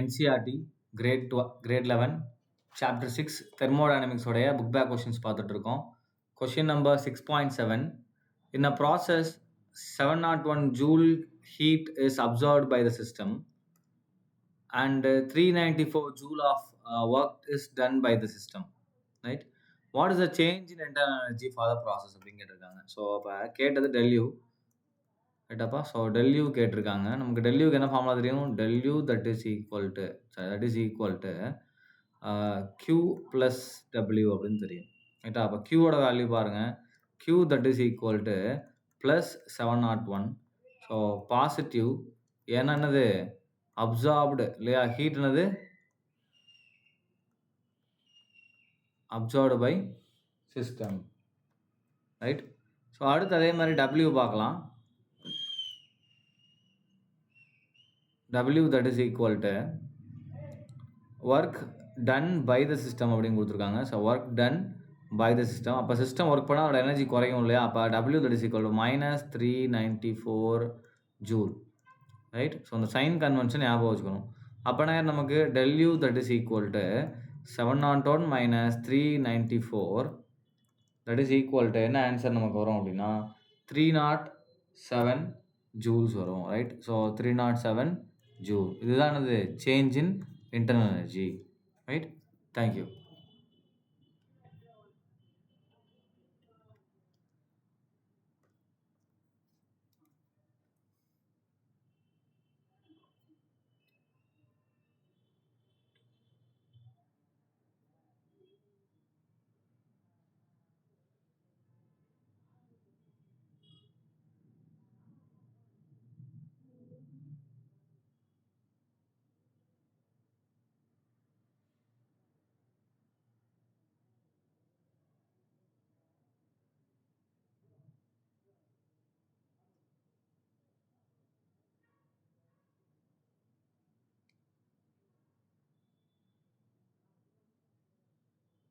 NCERT grade 11 chapter 6 thermodynamics உடைய book back questions பார்த்துட்டு இருக்கோம். Question number 6.7. In a process 701 joule heat is absorbed by the system and 394 joule of work is done by the system, right? What is the change in internal energy for the process அப்படின்னு கேட்டிருக்காங்க. So அப்போ கேட்டது tell you ரைட்டாப்பா. So tell you கேட்டிருக்காங்க. நமக்கு டெல்யூக்கு என்ன formula தெரியும்? டெல்யூ that is equal to Q plus W அப்படின்னு தெரியும் ரைட்டா. அப்போ Qவோட வேல்யூ பாருங்கள். Q that is equal to plus 701. So positive என்னது அப்சார்ப்டு இல்லையா, ஹீட் என்னது absorbed by system, right. So அடுத்து அதே மாதிரி டபிள்யூ பார்க்கலாம். W that is equal to work done by the system அப்படின்னு கொடுத்துருக்காங்க. So work done by the system. அப்போ சிஸ்டம் ஒர்க் பண்ணால் அதோட எனர்ஜி குறையும் இல்லையா. அப்போ W that is equal to minus 394 joule, right. So அந்த சைன் கன்வென்ஷன் ஞாபகம் வச்சுக்கணும். அப்போனா நமக்கு tell you that is equal to 701 minus 394 that is equal to என்ன ஆன்சர் நமக்கு வரும் அப்படின்னா 307 ஜூல்ஸ் வரும், ரைட். So 307 joule. இதுதான் என்னது change in internal energy, right. Thank you.